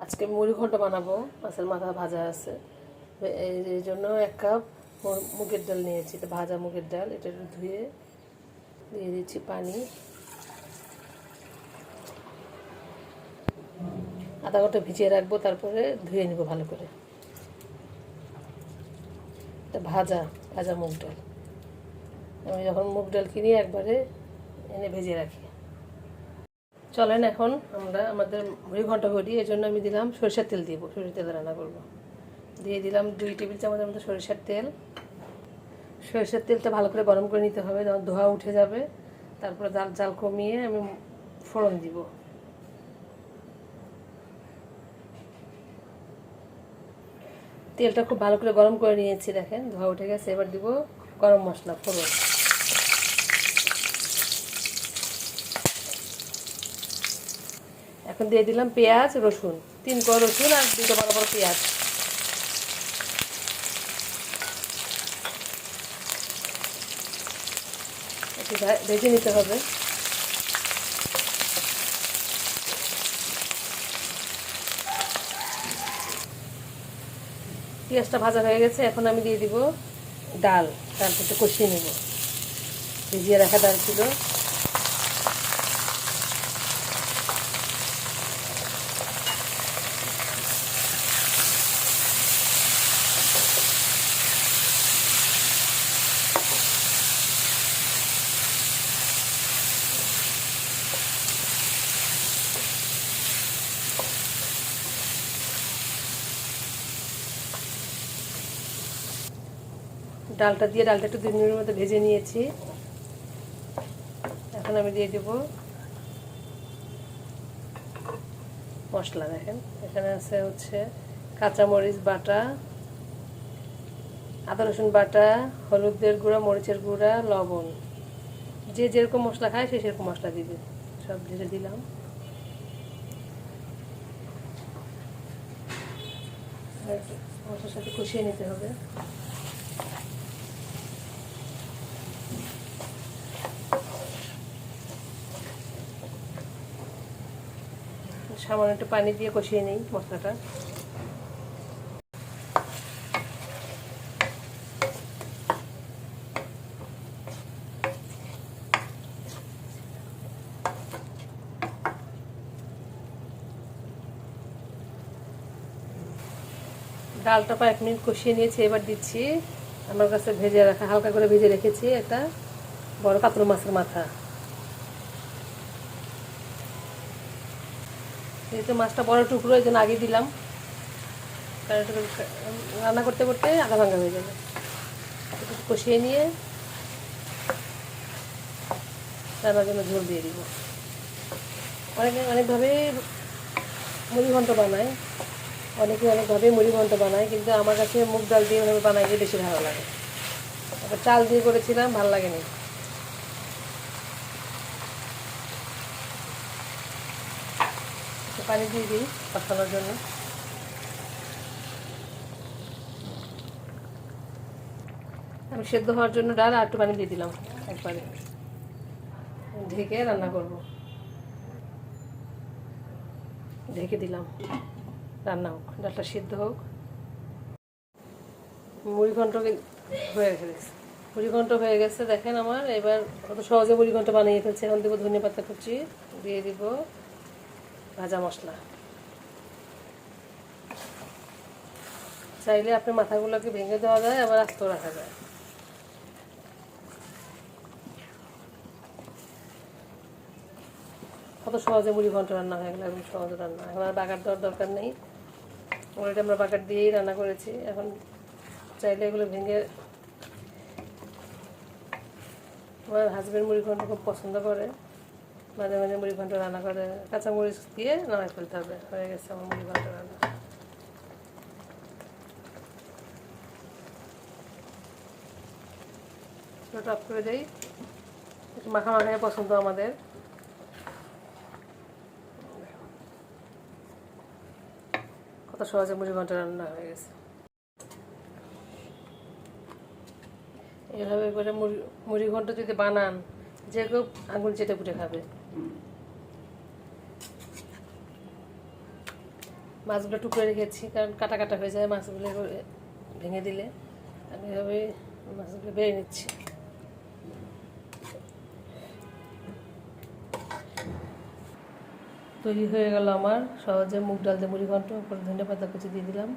আজকে মুড়ি ঘন্ট বানাবো। মাছের মাথা ভাজা আছে, এই জন্য 1 কাপ মুগের ডাল নিয়েছি। এটা ভাজা মুগের ডাল, এটা ধুয়ে দিয়ে দিচ্ছি পানি। আধা ঘন্টা ভিজিয়ে রাখবো, তারপরে ধুয়ে নিব ভালো করে। এটা ভাজা ভাজা মুগ ডাল। আমি যখন মুগ ডাল কিনি একবারে এনে ভেজে রাখি। চলেন এখন আমরা আমাদের মুড়ি ঘন্ট করি। এর জন্য আমি দিলাম সরিষার তেল, দিব সরিষার তেল রান্না করব। দিয়ে দিলাম 2 টেবিল চামচের মতো সরিষার তেল। সরিষার তেলটা ভালো করে গরম করে নিতে হবে, যখন ধোঁয়া উঠে যাবে তারপরে জাল কমিয়ে আমি ফোড়ন দিব। তেলটা খুব ভালো করে গরম করে নিয়েছি, দেখেন ধোঁয়া উঠে গেছে। এবার দিব গরম মশলা ফোড়ন। এখন দিয়ে দিলাম পেঁয়াজ রসুন, 3 কোয়া রসুন আর 2টা বড় বড় পেঁয়াজ। একটু ভেজে নিতে হবে। পেঁয়াজটা ভাজা হয়ে গেছে, এখন আমি দিয়ে দিব ডালটা একটু কষিয়ে নেব। ভিজিয়ে রাখা ডাল ছিল। ডালটা একটু 2 মিনিটের মধ্যে ভেজে নিয়েছি। এখন আমি দিয়ে দেব মশলা। দেখেন এখানে আছে হচ্ছে কাঁচামরিচ বাটা, আদা রসুন বাটা, হলুদের গুঁড়া, মরিচের গুঁড়া, লবণ। যে যেরকম মশলা খায় সে সেরকম মশলা দিবে। সব ঢেলে দিলাম। মশলার সাথে কষিয়ে নিতে হবে। সামান্য একটু পানি দিয়ে কষিয়ে নিই মশলাটা। ডালটা 1 মিনিট কষিয়ে নিয়েছি। এবার দিচ্ছি আমার কাছে ভেজে রাখা, হালকা করে ভেজে রেখেছি একটা বড় কাতল মাছের মাথা। যেহেতু মাছটা বড় টুকরো, এই জন্য আগে দিলাম, কারণ এটা রান্না করতে করতে আধা ভাঙা হয়ে যাবে। একটু কষিয়ে নিয়ে রান্নার জন্য ঝোল দিয়ে দিব। অনেকভাবে মুড়ি ঘন্ট বানায়, অনেকভাবে মুড়ি ঘন্ট বানায়, কিন্তু আমার কাছে মুগ ডাল দিয়ে ওভাবে বানাইলে বেশি ভালো লাগে। আবার চাল দিয়ে করেছিলাম, ভালো লাগেনি। পানি দিয়ে দিই কষানোর জন্য। আমি সেদ্ধ হওয়ার জন্য ডাল আর একটু পানি দিয়ে দিলাম একবারে। ঢেকে রান্না করব। ঢেকে দিলাম, রান্না হোক, ডালটা সিদ্ধ হোক। মুড়িঘণ্ট হয়ে গেছে, মুড়িঘণ্ট হয়ে গেছে দেখেন আমার। এবার কত সহজে মুড়িঘণ্ট বানিয়ে ফেলছি। এখন দেবো ধনে পাতা কুচি, দিয়ে দিব ভাজা মশলা। চাইলে আপনি মাথাগুলোকে ভেঙে দেওয়া যায়, আবার আস্ত রাখা যায়। কত সহজে মুড়িঘণ্ট রান্না হয়ে গেল, একদম সহজ রান্না। এখন আর বাগার দেওয়ার দরকার নেই, অলরেডি আমরা বাগার দিয়েই রান্না করেছি। এখন চাইলে এগুলো ভেঙে, আমার হাজব্যান্ড মুড়িঘণ্ট খুব পছন্দ করে, মাঝে মাঝে মুড়িঘণ্ট রান্না করে। কাঁচামরিচ দিয়ে নামাই ফেলতে হবে। হয়ে গেছে আমার মুড়িঘণ্ট রান্না। টপ করে দিই, একটু মাখা মাখায় পছন্দ আমাদের। কত সহজে মুড়িঘণ্ট রান্না হয়ে গেছে। এভাবে করে মুড়িঘণ্ট যদি বানান, যে কেউ আঙুল চেটে পুটে খাবে। মাছগুলো টুকরে রেখেছি, কারণ কাটা কাটা হয়ে যায় মাছগুলো ভেঙে দিলে। আমি এভাবে মাছগুলো বেড়ে নিচ্ছি। তৈরি হয়ে গেল আমার সহজে মুগ ডাল দিয়ে মুড়ি ঘন্ট। উপরে ধনে পাতা কুচি দিয়ে দিলাম।